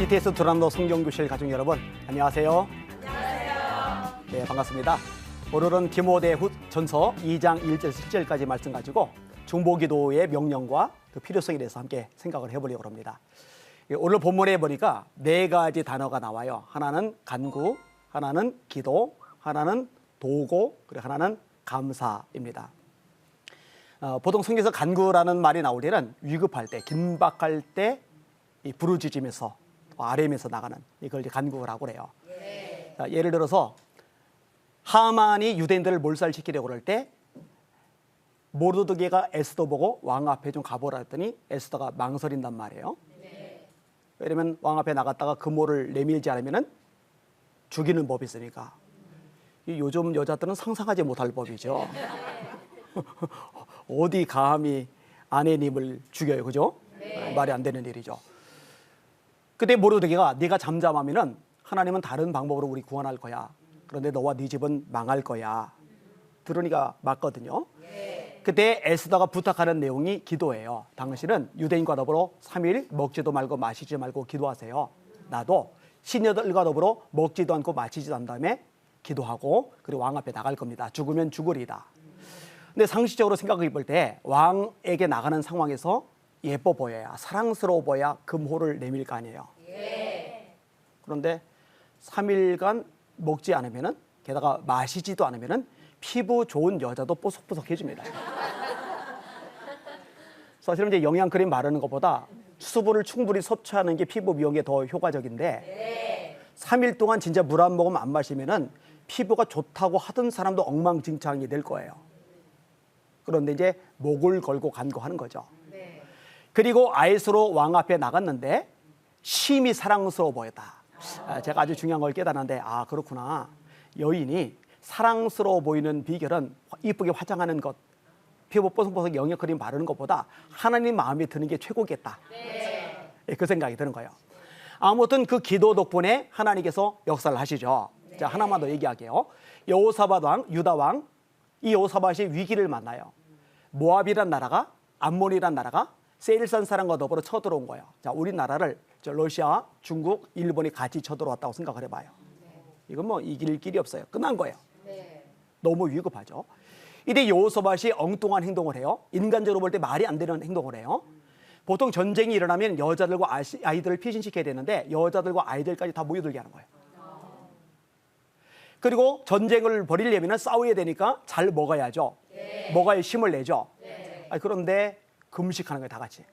GTS 두란노 성경교실 가족 여러분, 안녕하세요. 안녕하세요. 네, 반갑습니다. 오늘은 디모데전서 2장 1절 7절까지 말씀 가지고 중보기도의 명령과 그 필요성에 대해서 함께 생각을 해보려고 합니다. 오늘 본문에 보니까 네 가지 단어가 나와요. 하나는 간구, 하나는 기도, 하나는 도고, 그리고 하나는 감사입니다. 보통 성경에서 간구라는 말이 나올 때는 위급할 때, 긴박할 때 이 부르짖으면서 아뢰면서 나가는 이걸 간구라고 그래요. 예를 들어서 하만이 유대인들을 몰살시키려고 그럴 때 모르드게가 에스더 보고 왕 앞에 좀 가보라 했더니 에스더가 망설인단 말이에요. 왜냐면 왕 앞에 나갔다가 금호를 내밀지 않으면 죽이는 법이 있으니까. 요즘 여자들은 상상하지 못할 법이죠. 어디 감히 아내님을 죽여요, 그죠? 말이 안 되는 일이죠. 그때 모르드게가 네가 잠잠하면은 하나님은 다른 방법으로 우리 구원할 거야. 그런데 너와 네 집은 망할 거야. 들으니까 맞거든요. 그때 에스더가 부탁하는 내용이 기도예요. 당신은 유대인과 더불어 3일 먹지도 말고 마시지 말고 기도하세요. 나도 시녀들과 더불어 먹지도 않고 마시지도 않은 다음에 기도하고 그리고 왕 앞에 나갈 겁니다. 죽으면 죽으리다. 근데 상식적으로 생각해 볼 때 왕에게 나가는 상황에서 예뻐 보여야, 사랑스러워 보여야 금호를 내밀 거 아니에요. 그런데 3일간 먹지 않으면은, 게다가 마시지도 않으면은 피부 좋은 여자도 뽀석뽀석해집니다. 사실은 이제 영양크림 바르는 것보다 수분을 충분히 섭취하는 게 피부 미용에 더 효과적인데 3일 동안 진짜 물 한 모금 안 마시면은 피부가 좋다고 하던 사람도 엉망진창이 될 거예요. 그런데 이제 목을 걸고 간구하는 거죠. 그리고 아이스로 왕 앞에 나갔는데 심히 사랑스러워 보였다. 제가 아주 중요한 걸 깨달았는데, 아, 그렇구나. 여인이 사랑스러워 보이는 비결은 이쁘게 화장하는 것, 피부 뽀송뽀송 영양크림 바르는 것보다 하나님 마음에 드는 게 최고겠다. 그 생각이 드는 거예요. 아무튼 그 기도 덕분에 하나님께서 역사를 하시죠. 자, 하나만 더 얘기할게요. 여호사밧 왕, 유다 왕, 이 여호사밧이 위기를 만나요. 모압이란 나라가, 암몬이란 나라가 세일산 사람과 더불어 쳐들어온 거예요. 자, 우리나라를 러시아, 중국, 일본이 같이 쳐들어왔다고 생각을 해봐요. 이건 뭐 이길 길이 없어요. 끝난 거예요. 너무 위급하죠. 이때 여호사밧이 엉뚱한 행동을 해요. 인간적으로 볼 때 말이 안 되는 행동을 해요. 보통 전쟁이 일어나면 여자들과 아이들을 피신시켜야 되는데 여자들과 아이들까지 다 모여들게 하는 거예요. 그리고 전쟁을 벌이려면 싸워야 되니까 잘 먹어야죠. 먹어야 힘을 내죠. 그런데 금식하는 거예요, 다 같이.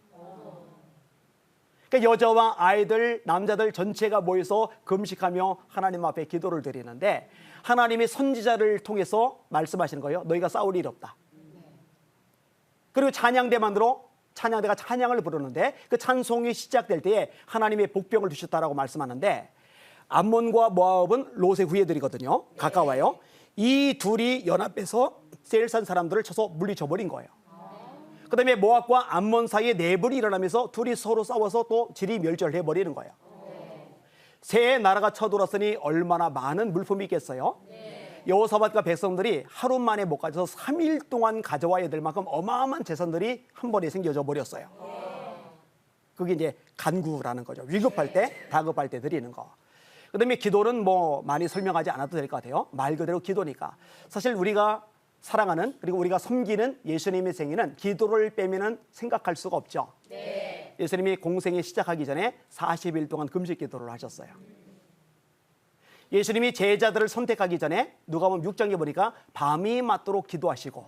그러니까 여자와 아이들, 남자들 전체가 모여서 금식하며 하나님 앞에 기도를 드리는데 하나님이 선지자를 통해서 말씀하시는 거예요. 너희가 싸울 일이 없다. 그리고 찬양대만 들어 찬양대가 찬양을 부르는데 그 찬송이 시작될 때에 하나님의 복병을 주셨다라고 말씀하는데 암몬과 모압은 롯의 후예들이거든요. 가까워요. 이 둘이 연합해서 세일산 사람들을 쳐서 물리쳐버린 거예요. 그 다음에 모압과 암몬 사이에 내분이 일어나면서 둘이 서로 싸워서 또 질이 멸절해버리는 거예요. 세 나라가 쳐들었으니 얼마나 많은 물품이 있겠어요. 여호사밧과 백성들이 하루 만에 못 가져서 3일 동안 가져와야 될 만큼 어마어마한 재산들이 한 번에 생겨져 버렸어요. 그게 이제 간구라는 거죠. 위급할 때, 다급할 때 드리는 거. 그 다음에 기도는 뭐 많이 설명하지 않아도 될 것 같아요. 말 그대로 기도니까. 사실 우리가 사랑하는, 그리고 우리가 섬기는 예수님의 생애는 기도를 빼면은 생각할 수가 없죠. 예수님이 공생에 시작하기 전에 40일 동안 금식 기도를 하셨어요. 예수님이 제자들을 선택하기 전에 누가복음 6장에 보니까 밤이 맞도록 기도하시고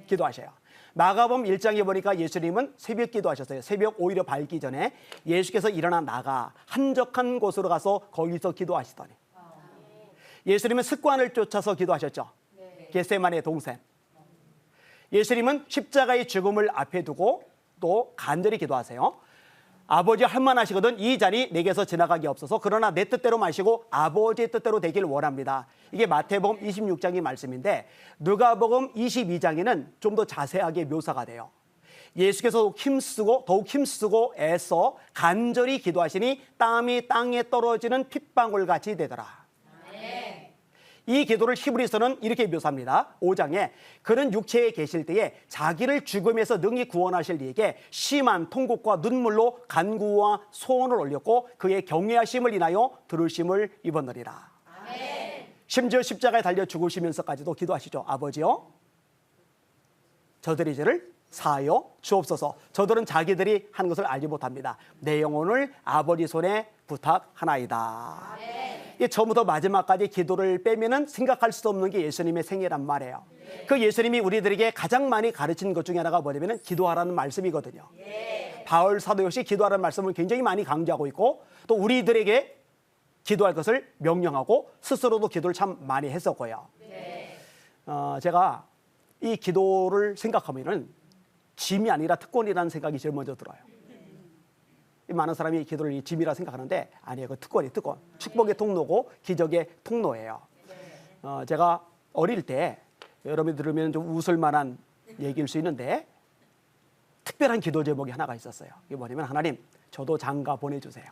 기도하셔요. 마가복음 1장에 보니까 예수님은 새벽 기도하셨어요. 새벽 오히려 밝기 전에 예수께서 일어나 나가 한적한 곳으로 가서 거기서 기도하시더니 예수님은 습관을 쫓아서 기도하셨죠. 겟세마네 동산. 예수님은 십자가의 죽음을 앞에 두고 또 간절히 기도하세요. 아버지 할만하시거든 이 잔이 내게서 지나가기 없어서 그러나 내 뜻대로 마시고 아버지의 뜻대로 되길 원합니다. 이게 마태복음 26장의 말씀인데 누가복음 22장에는 좀 더 자세하게 묘사가 돼요. 예수께서 더욱 힘쓰고 애써 간절히 기도하시니 땀이 땅에 떨어지는 핏방울 같이 되더라. 이 기도를 히브리서는 이렇게 묘사합니다. 5장에 그는 육체에 계실 때에 자기를 죽음에서 능히 구원하실 이에게 심한 통곡과 눈물로 간구와 소원을 올렸고 그의 경외하심을 인하여 들으심을 입었느니라. 아멘. 심지어 십자가에 달려 죽으시면서까지도 기도하시죠. 아버지요, 저들의 죄를 사하여 주옵소서. 저들은 자기들이 하는 것을 알지 못합니다. 내 영혼을 아버지 손에 부탁하나이다. 이 처음부터 마지막까지 기도를 빼면은 생각할 수 없는 게 예수님의 생애란 말이에요. 그 예수님이 우리들에게 가장 많이 가르친 것 중에 하나가 뭐냐면은 기도하라는 말씀이거든요. 바울 사도 역시 기도하라는 말씀을 굉장히 많이 강조하고 있고 또 우리들에게 기도할 것을 명령하고 스스로도 기도를 참 많이 했었고요. 제가 이 기도를 생각하면은 짐이 아니라 특권이라는 생각이 제일 먼저 들어요. 많은 사람이 기도를 짐이라 생각하는데 아니에요. 그 특권. 축복의 통로고 기적의 통로예요. 제가 어릴 때 여러분이 들으면 좀 웃을 만한 얘기일 수 있는데 특별한 기도 제목이 하나가 있었어요. 이게 뭐냐면 하나님, 저도 장가 보내주세요.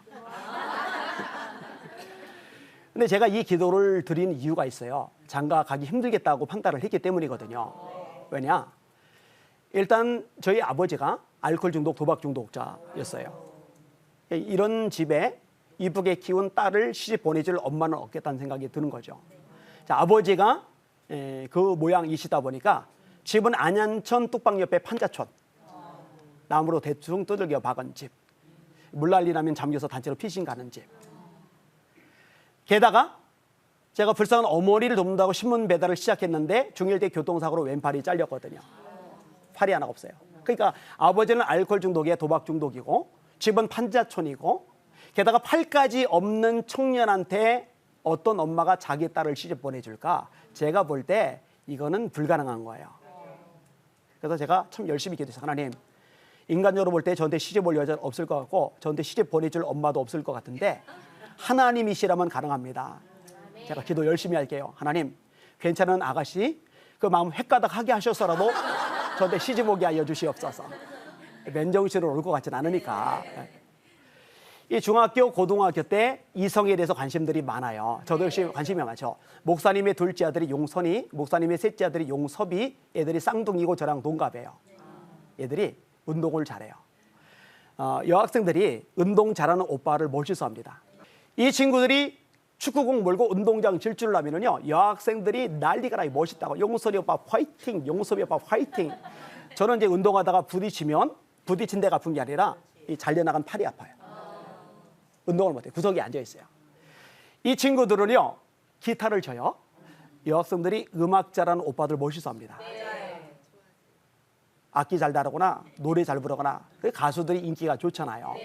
근데 제가 이 기도를 드린 이유가 있어요. 장가 가기 힘들겠다고 판단을 했기 때문이거든요. 왜냐? 일단 저희 아버지가 알코올 중독, 도박 중독자였어요. 이런 집에 이쁘게 키운 딸을 시집 보내줄 엄마는 없겠다는 생각이 드는 거죠. 자, 아버지가 그 모양이시다 보니까 집은 안양천 뚝방 옆에 판자촌, 나무로 대충 두들겨 박은 집, 물난리 나면 잠겨서 단체로 피신 가는 집. 게다가 제가 불쌍한 어머니를 돕는다고 신문 배달을 시작했는데 중1 때 교통사고로 왼팔이 잘렸거든요. 팔이 하나 없어요. 그러니까 아버지는 알코올 중독에 도박 중독이고 집은 판자촌이고 게다가 팔까지 없는 청년한테 어떤 엄마가 자기 딸을 시집 보내줄까? 제가 볼 때 이거는 불가능한 거예요. 그래서 제가 참 열심히 기도했어요. 하나님, 인간적으로 볼 때 저한테 시집 올 여자는 없을 것 같고 저한테 시집 보내줄 엄마도 없을 것 같은데 하나님이시라면 가능합니다. 제가 기도 열심히 할게요. 하나님, 괜찮은 아가씨 그 마음 횟가닥하게 하셔서라도 저한테 시집 오게 하여 주시옵소서. 맨정신으로 올 것 같진 않으니까. 이 중학교, 고등학교 때 이성에 대해서 관심들이 많아요. 저도 역시 관심이 많죠. 목사님의 둘째 아들이 용선이, 목사님의 셋째 아들이 용섭이, 애들이 쌍둥이고 저랑 동갑이에요. 애들이 운동을 잘해요. 여학생들이 운동 잘하는 오빠를 멋있어합니다. 이 친구들이 축구공 몰고 운동장 질주를 하면은요, 여학생들이 난리가 나요. 멋있다고. 용선이 오빠 화이팅, 용섭이 오빠 화이팅. 저는 이제 운동하다가 부딪히면 부딪힌 데가 아픈 게 아니라 이 잘려나간 팔이 아파요. 운동을 못해요. 구석에 앉아 있어요. 이 친구들은요, 기타를 쳐요. 여학생들이 음악 잘하는 오빠들 멋있어합니다. 악기 잘 다루거나 노래 잘 부르거나 가수들이 인기가 좋잖아요.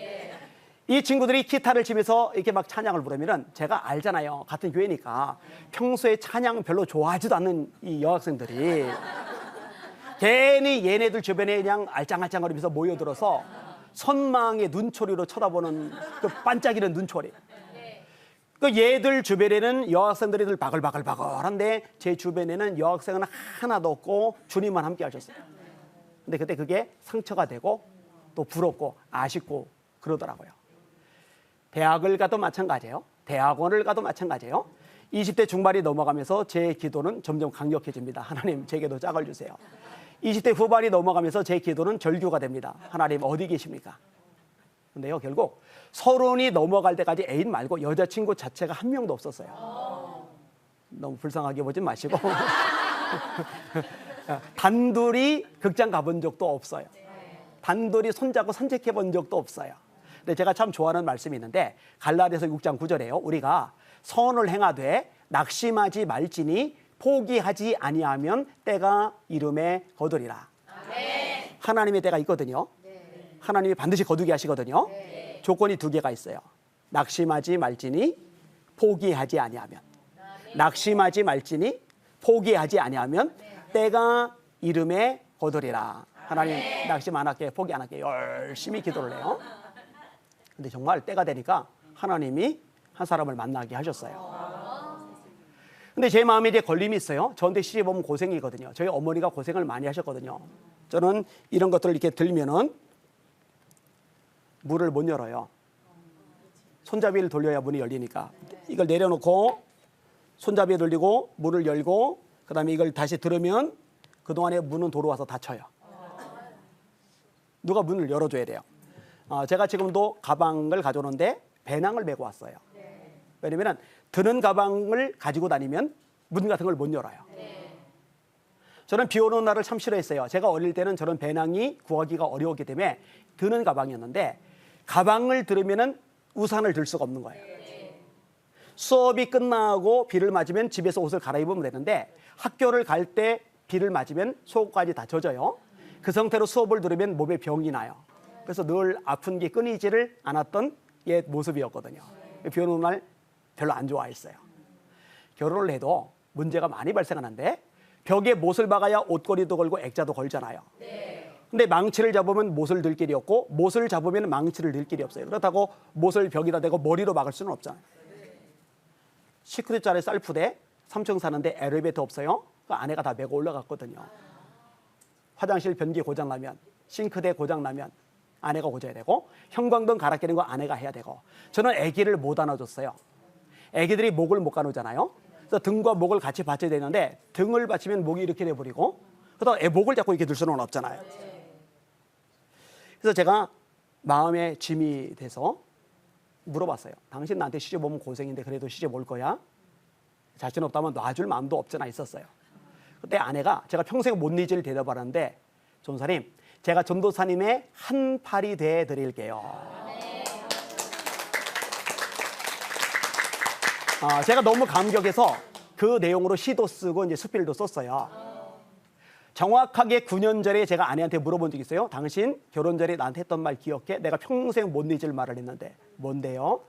이 친구들이 기타를 치면서 이렇게 막 찬양을 부르면은 제가 알잖아요. 같은 교회니까 평소에 찬양 별로 좋아하지도 않는 이 여학생들이 괜히 얘네들 주변에 그냥 알짱알짱거리면서 모여들어서 선망의 눈초리로 쳐다보는 그 반짝이는 눈초리. 그 얘들 주변에는 여학생들이 바글바글바글한데 제 주변에는 여학생은 하나도 없고 주님만 함께 하셨어요. 근데 그때 그게 상처가 되고 또 부럽고 아쉽고 그러더라고요. 대학을 가도 마찬가지예요. 대학원을 가도 마찬가지예요. 20대 중반이 넘어가면서 제 기도는 점점 강력해집니다. 하나님, 제게도 짝을 주세요. 20대 후반이 넘어가면서 제 기도는 절규가 됩니다. 하나님, 어디 계십니까? 근데요, 결국 30이 넘어갈 때까지 애인 말고 여자친구 자체가 한 명도 없었어요. 너무 불쌍하게 보지 마시고 단둘이 극장 가본 적도 없어요. 단둘이 손잡고 산책해 본 적도 없어요. 근데 제가 참 좋아하는 말씀이 있는데 갈라디아서 6장 9절에요. 우리가 선을 행하되 낙심하지 말지니 포기하지 아니하면 때가 이름에 거두리라. 아멘. 하나님의 때가 있거든요. 네. 하나님이 반드시 거두게 하시거든요. 네. 조건이 2개가 있어요. 낙심하지 말지니 포기하지 아니하면. 아멘. 낙심하지 말지니 포기하지 아니하면 네. 때가 이름에 거두리라. 하나님, 아멘. 낙심 안 할게, 포기 안 할게. 열심히 기도를 해요. 근데 정말 때가 되니까 하나님이 한 사람을 만나게 하셨어요. 근데 제 마음에 이제 걸림이 있어요. 저한테 시집 오면 고생이거든요. 저희 어머니가 고생을 많이 하셨거든요. 저는 이런 것들을 이렇게 들면은 문을 못 열어요. 손잡이를 돌려야 문이 열리니까. 이걸 내려놓고 손잡이에 돌리고 문을 열고 그다음에 이걸 다시 들으면 그동안에 문은 도로 와서 닫혀요. 누가 문을 열어줘야 돼요. 제가 지금도 가방을 가져오는데 배낭을 메고 왔어요. 왜냐면 드는 가방을 가지고 다니면 문 같은 걸 못 열어요. 저는 비 오는 날을 참 싫어했어요. 제가 어릴 때는 저런 배낭이 구하기가 어려웠기 때문에 드는 가방이었는데 가방을 들으면 우산을 들 수가 없는 거예요. 수업이 끝나고 비를 맞으면 집에서 옷을 갈아입으면 되는데 학교를 갈 때 비를 맞으면 속옷까지 다 젖어요. 그 상태로 수업을 들으면 몸에 병이 나요. 그래서 늘 아픈 게 끊이지를 않았던 옛 모습이었거든요. 비 오는 날 별로 안 좋아했어요. 결혼을 해도 문제가 많이 발생하는데 벽에 못을 박아야 옷걸이도 걸고 액자도 걸잖아요. 근데 망치를 잡으면 못을 들 길이 없고 못을 잡으면 망치를 들 길이 없어요. 그렇다고 못을 벽에다 대고 머리로 박을 수는 없잖아요. 19세짜리 쌀푸대 3층 사는데 엘리베이터 없어요. 그 아내가 다 메고 올라갔거든요. 화장실 변기 고장 나면 싱크대 고장 나면 아내가 고쳐야 되고 형광등 갈아 끼는 거 아내가 해야 되고 저는 아기를 못 안아줬어요. 아기들이 목을 못 가누잖아요. 그래서 등과 목을 같이 받쳐야 되는데 등을 받치면 목이 이렇게 돼버리고 그러다 목을 잡고 이렇게 들 수는 없잖아요. 그래서 제가 마음의 짐이 돼서 물어봤어요. 당신 나한테 시집 오면 고생인데 그래도 시집 올 거야? 자신 없다면 놔줄 마음도 없잖아 있었어요. 그때 아내가 제가 평생 못 잊을 대답을 하는데 전도사님 제가 전도사님의 한 팔이 돼 드릴게요. 제가 너무 감격해서 그 내용으로 시도 쓰고 이제 수필도 썼어요. 정확하게 9년 전에 제가 아내한테 물어본 적이 있어요. 당신 결혼 전에 나한테 했던 말 기억해? 내가 평생 못 잊을 말을 했는데 뭔데요?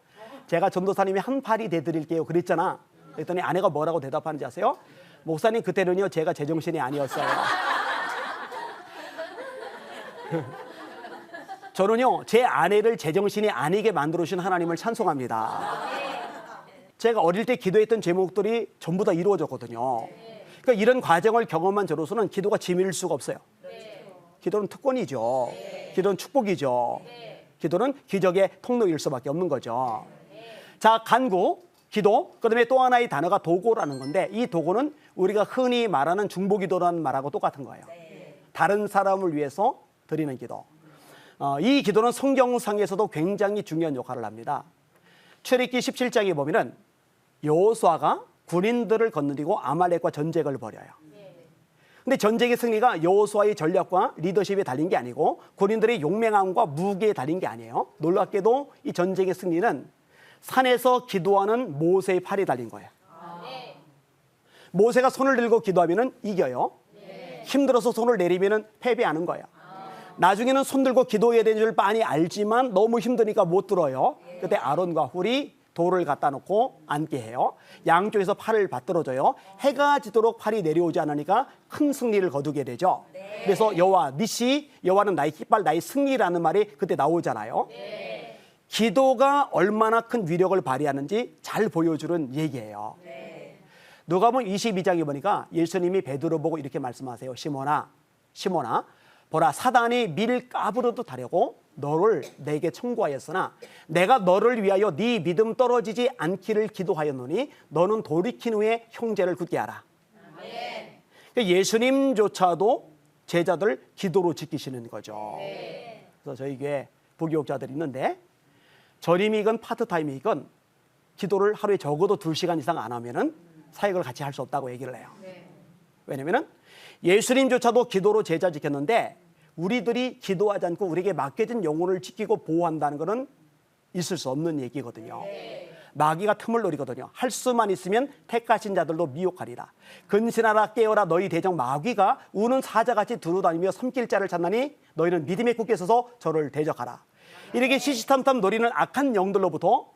제가 전도사님이 한 팔이 돼 드릴게요 그랬잖아. 그랬더니 아내가 뭐라고 대답하는지 아세요? 목사님 그때는요 제가 제정신이 아니었어요. 저는요 제 아내를 제정신이 아니게 만들어주신 하나님을 찬송합니다. 제가 어릴 때 기도했던 제목들이 전부 다 이루어졌거든요. 그러니까 이런 과정을 경험한 저로서는 기도가 짐일 수가 없어요. 기도는 특권이죠. 기도는 축복이죠. 기도는 기적의 통로일 수밖에 없는 거죠. 자, 간구, 기도, 그다음에 또 하나의 단어가 도고라는 건데 이 도고는 우리가 흔히 말하는 중보기도라는 말하고 똑같은 거예요. 다른 사람을 위해서 드리는 기도. 이 기도는 성경상에서도 굉장히 중요한 역할을 합니다. 출애굽기 17장에 보면은 여호수아가 군인들을 건너뛰고 아말렉과 전쟁을 벌여요. 근데 전쟁의 승리가 여호수아의 전략과 리더십에 달린 게 아니고 군인들의 용맹함과 무기에 달린 게 아니에요. 놀랍게도 이 전쟁의 승리는 산에서 기도하는 모세의 팔이 달린 거예요. 모세가 손을 들고 기도하면은 이겨요. 힘들어서 손을 내리면은 패배하는 거예요. 나중에는 손 들고 기도해야 되는 줄 빤히 알지만 너무 힘드니까 못 들어요. 그때 아론과 훌이 돌을 갖다 놓고 앉게 해요. 양쪽에서 팔을 받들어줘요. 해가 지도록 팔이 내려오지 않으니까 큰 승리를 거두게 되죠. 그래서 여호와 니시, 여호와는 나의 깃발, 나의 승리라는 말이 그때 나오잖아요. 기도가 얼마나 큰 위력을 발휘하는지 잘 보여주는 얘기예요. 누가복음 22장에 보니까 예수님이 베드로 보고 이렇게 말씀하세요. 시몬아, 시몬아, 보라 사단이 밀 까부러도 타려고 너를 내게 청구하였으나 내가 너를 위하여 네 믿음 떨어지지 않기를 기도하였노니 너는 돌이킨 후에 형제를 굳게 하라. 예수님조차도 제자들 기도로 지키시는 거죠. 그래서 저희 교회 부교육자들이 있는데 전임이건 파트타임이건 기도를 하루에 적어도 2시간 이상 안 하면은 사역을 같이 할 수 없다고 얘기를 해요. 왜냐면은 예수님조차도 기도로 제자 지켰는데 우리들이 기도하지 않고 우리에게 맡겨진 영혼을 지키고 보호한다는 것은 있을 수 없는 얘기거든요. 마귀가 틈을 노리거든요. 할 수만 있으면 택하신 자들도 미혹하리라. 근신하라 깨어라 너희 대적 마귀가 우는 사자같이 두루다니며 섬길 자를 찾나니 너희는 믿음에 굳게 서서 저를 대적하라. 이렇게 시시탐탐 노리는 악한 영들로부터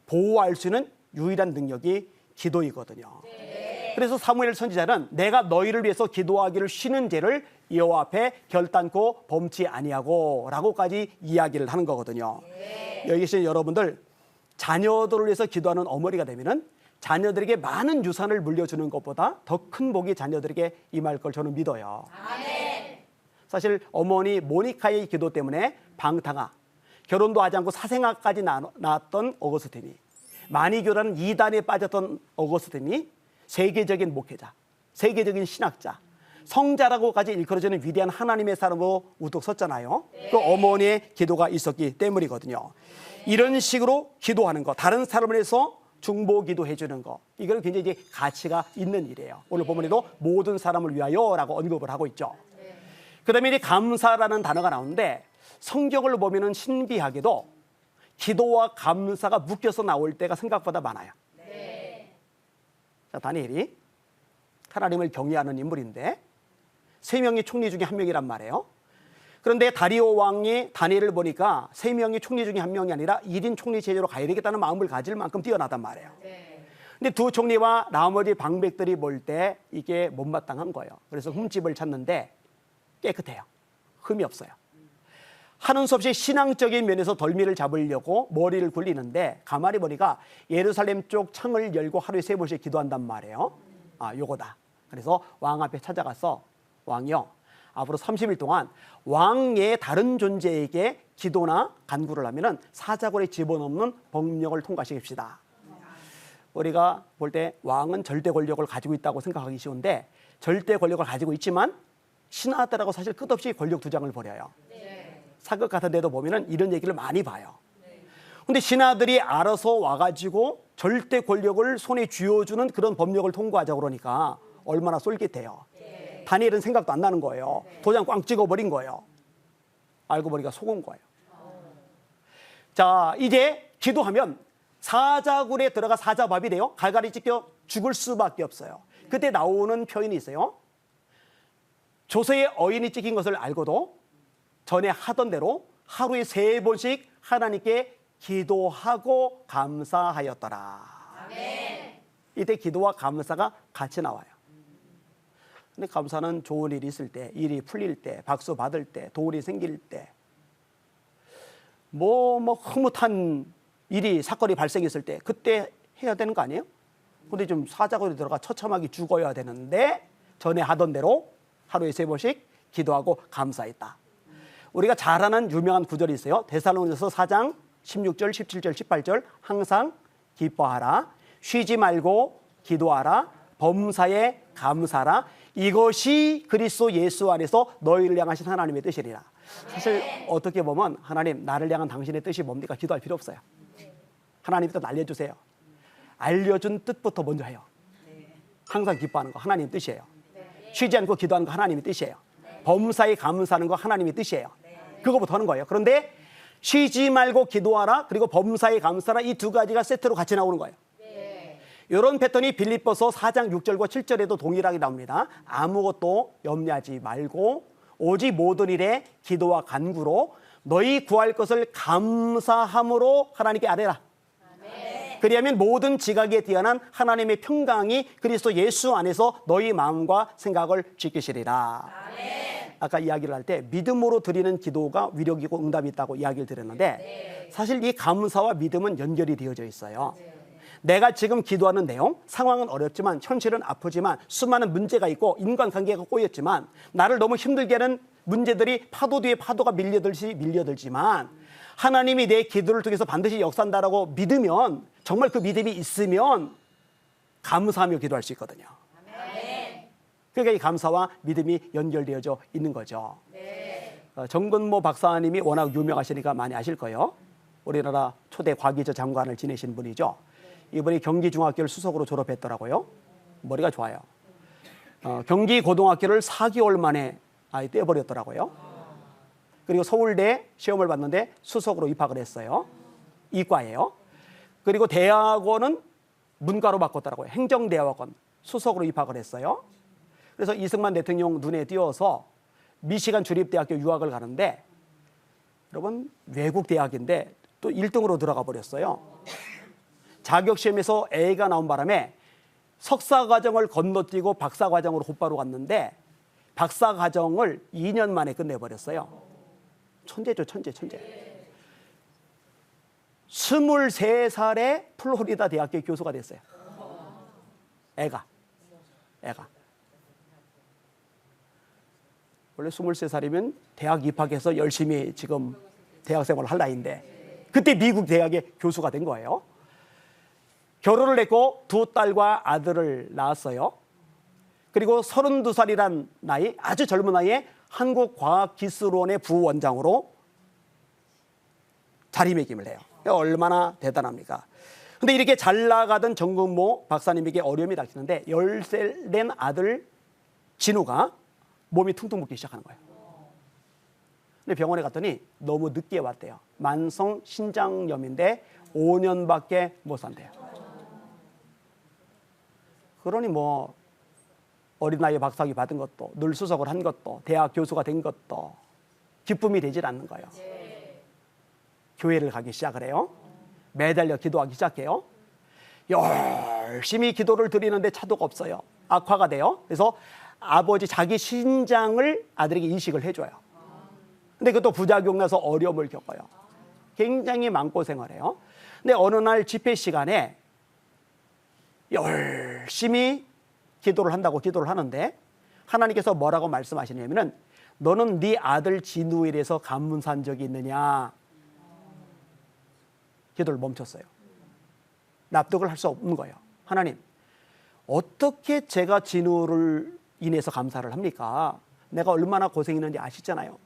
보호할 수 있는 유일한 능력이 기도이거든요. 그래서 사무엘 선지자는 내가 너희를 위해서 기도하기를 쉬는 죄를 여호와 앞에 결단코 범치 아니하고 라고까지 이야기를 하는 거거든요. 여기 계신 여러분들 자녀들을 위해서 기도하는 어머니가 되면은 자녀들에게 많은 유산을 물려주는 것보다 더 큰 복이 자녀들에게 임할 걸 저는 믿어요. 사실 어머니 모니카의 기도 때문에 방탕아 결혼도 하지 않고 사생아까지 낳았던 어거스틴이 마니교라는 이단에 빠졌던 어거스틴이 세계적인 목회자, 세계적인 신학자, 성자라고까지 일컬어지는 위대한 하나님의 사람으로 우뚝 섰잖아요. 그 어머니의 기도가 있었기 때문이거든요. 이런 식으로 기도하는 거, 다른 사람을 위해서 중보 기도해 주는 거, 이거는 굉장히 이제 가치가 있는 일이에요. 오늘 본문에도 모든 사람을 위하여라고 언급을 하고 있죠. 그다음에 이제 감사라는 단어가 나오는데 성경을 보면은 신비하게도 기도와 감사가 묶여서 나올 때가 생각보다 많아요. 자, 다니엘이 하나님을 경외하는 인물인데 3명의 총리 중에 1명이란 말이에요. 그런데 다리오 왕이 다니엘을 보니까 3명의 총리 중에 1명이 아니라 1인 총리 체제로 가야 되겠다는 마음을 가질 만큼 뛰어나단 말이에요. 근데 두 총리와 나머지 방백들이 볼 때 이게 못마땅한 거예요. 그래서 흠집을 찾는데 깨끗해요. 흠이 없어요. 하는 수 없이 신앙적인 면에서 덜미를 잡으려고 머리를 굴리는데 가만히 보니까 예루살렘 쪽 창을 열고 하루에 3번씩 기도한단 말이에요. 아, 요거다. 그래서 왕 앞에 찾아가서 왕이요, 앞으로 30일 동안 왕의 다른 존재에게 기도나 간구를 하면은 사자굴에 집어넣는 법령을 통과시킵시다. 우리가 볼 때 왕은 절대 권력을 가지고 있다고 생각하기 쉬운데 절대 권력을 가지고 있지만 신하들하고 사실 끝없이 권력 투쟁을 벌여요. 사극 같은 데도 보면은 이런 얘기를 많이 봐요. 근데 신하들이 알아서 와가지고 절대 권력을 손에 쥐어주는 그런 법령을 통과하자고 그러니까 얼마나 쏠깃해요. 다니엘은 생각도 안 나는 거예요. 도장 꽝 찍어버린 거예요. 알고 보니까 속은 거예요. 자, 이제 기도하면 사자굴에 들어가 사자밥이 돼요. 갈갈이 찢겨 죽을 수밖에 없어요. 그때 나오는 표현이 있어요. 조서에 어인이 찍힌 것을 알고도 전에 하던 대로 하루에 3번씩 하나님께 기도하고 감사하였더라. 아멘. 이때 기도와 감사가 같이 나와요. 근데 감사는 좋은 일이 있을 때, 일이 풀릴 때, 박수 받을 때, 도울이 생길 때, 흐뭇한 일이, 사건이 발생했을 때, 그때 해야 되는 거 아니에요? 근데 좀 사자굴에 들어가 처참하게 죽어야 되는데 전에 하던 대로 하루에 3번씩 기도하고 감사했다. 우리가 잘 아는 유명한 구절이 있어요. 데살로니가서 4장 16절, 17절, 18절 항상 기뻐하라, 쉬지 말고 기도하라, 범사에 감사하라. 이것이 그리스도 예수 안에서 너희를 향하신 하나님의 뜻이리라. 사실 어떻게 보면 하나님, 나를 향한 당신의 뜻이 뭡니까? 기도할 필요 없어요. 하나님 뜻 알려주세요. 알려준 뜻부터 먼저 해요. 항상 기뻐하는 거 하나님 뜻이에요. 쉬지 않고 기도하는 거 하나님의 뜻이에요. 범사에 감사하는 거 하나님의 뜻이에요. 그거부터 하는 거예요. 그런데 쉬지 말고 기도하라, 그리고 범사에 감사하라, 이 2가지가 세트로 같이 나오는 거예요. 이런 패턴이 빌립보서 4장 6절과 7절에도 동일하게 나옵니다. 아무것도 염려하지 말고 오직 모든 일에 기도와 간구로 너희 구할 것을 감사함으로 하나님께 아뢰라. 그리하면 모든 지각에 뛰어난 하나님의 평강이 그리스도 예수 안에서 너희 마음과 생각을 지키시리라. 아까 이야기를 할 때 믿음으로 드리는 기도가 위력이고 응답이 있다고 이야기를 드렸는데 사실 이 감사와 믿음은 연결이 되어져 있어요. 내가 지금 기도하는 내용, 상황은 어렵지만, 현실은 아프지만, 수많은 문제가 있고 인간관계가 꼬였지만, 나를 너무 힘들게 하는 문제들이 파도 뒤에 파도가 밀려들지만 하나님이 내 기도를 통해서 반드시 역사한다라고 믿으면, 정말 그 믿음이 있으면 감사하며 기도할 수 있거든요. 그러니까 이 감사와 믿음이 연결되어져 있는 거죠. 정근모 박사님이 워낙 유명하시니까 많이 아실 거예요. 우리나라 초대 과기조 장관을 지내신 분이죠. 이분이 경기중학교를 수석으로 졸업했더라고요. 머리가 좋아요. 경기고등학교를 4개월 만에 아예 떼버렸더라고요. 그리고 서울대 시험을 봤는데 수석으로 입학을 했어요. 이과예요. 그리고 대학원은 문과로 바꿨더라고요. 행정대학원 수석으로 입학을 했어요. 그래서 이승만 대통령 눈에 띄어서 미시간 주립대학교 유학을 가는데, 여러분 외국 대학인데 또 1등으로 들어가 버렸어요. 자격시험에서 A가 나온 바람에 석사과정을 건너뛰고 박사과정으로 곧바로 갔는데 박사과정을 2년 만에 끝내버렸어요. 천재죠, 천재. 23살에 플로리다 대학교 교수가 됐어요. 애가. 원래 23살이면 대학 입학해서 열심히 지금 대학생활을 할 나이인데 그때 미국 대학의 교수가 된 거예요. 결혼을 했고 두 딸과 아들을 낳았어요. 그리고 32살이란 나이, 아주 젊은 나이에 한국과학기술원의 부원장으로 자리매김을 해요. 얼마나 대단합니까? 근데 이렇게 잘 나가던 정근모 박사님에게 어려움이 닥치는데 10살 된 아들 진우가 몸이 퉁퉁 붓기 시작하는 거예요. 근데 병원에 갔더니 너무 늦게 왔대요. 만성 신장염인데 5년밖에 못 산대요. 그러니 뭐 어린 나이에 박사학위 받은 것도, 늘 수석을 한 것도, 대학 교수가 된 것도 기쁨이 되질 않는 거예요. 교회를 가기 시작을 해요. 매달려 기도하기 시작해요. 열심히 기도를 드리는데 차도가 없어요. 악화가 돼요. 그래서 아버지 자기 신장을 아들에게 이식을 해줘요. 근데 그것도 부작용 나서 어려움을 겪어요. 굉장히 마음고생을 해요. 근데 어느 날 집회 시간에 열심히 기도를 한다고 기도를 하는데 하나님께서 뭐라고 말씀하시냐면은 너는 네 아들 진우에 대해서 감문산 적이 있느냐. 기도를 멈췄어요. 납득을 할 수 없는 거예요. 하나님, 어떻게 제가 진우를 인해서 감사를 합니까? 내가 얼마나 고생했는지 아시잖아요.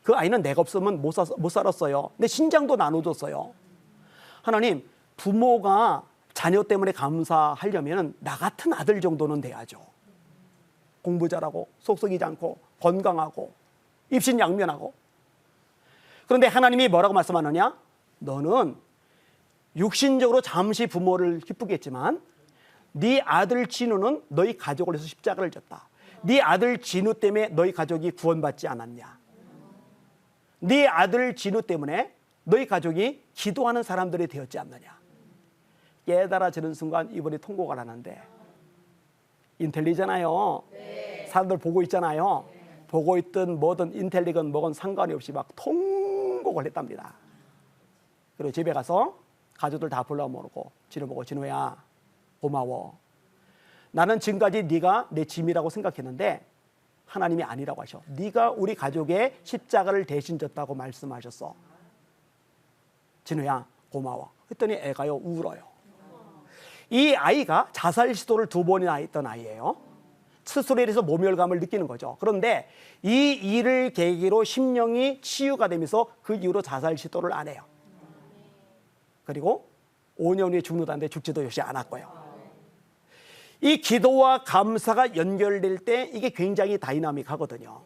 그 아이는 내가 없으면 못 살았어요. 내 신장도 나눠줬어요. 하나님, 부모가 자녀 때문에 감사하려면 나 같은 아들 정도는 돼야죠. 공부 잘하고 속썩이지 않고 건강하고 입신양면하고. 그런데 하나님이 뭐라고 말씀하느냐? 너는 육신적으로 잠시 부모를 기쁘게 했지만 네 아들 진우는 너희 가족을 위해서 십자가를 졌다. 네 아들 진우 때문에 너희 가족이 구원받지 않았냐? 네 아들 진우 때문에 너희 가족이 기도하는 사람들이 되었지 않느냐? 깨달아지는 순간 이번에 통곡을 하는데 인텔리잖아요. 사람들 보고 있잖아요. 보고 있든 뭐든 인텔리건 뭐건 상관이 없이 막 통곡을 했답니다. 그리고 집에 가서 가족들 다 불러 모으고 진우 보고 진우야 고마워. 나는 지금까지 네가 내 짐이라고 생각했는데 하나님이 아니라고 하셔. 네가 우리 가족의 십자가를 대신 졌다고 말씀하셨어. 진우야 고마워. 했더니 애가요 울어요. 이 아이가 자살 시도를 2번이나 했던 아이예요. 스스로에 대해서 모멸감을 느끼는 거죠. 그런데 이 일을 계기로 심령이 치유가 되면서 그 이후로 자살 시도를 안 해요. 그리고 5년 후에 죽는다는데 죽지도 역시 않았고요. 이 기도와 감사가 연결될 때 이게 굉장히 다이나믹하거든요.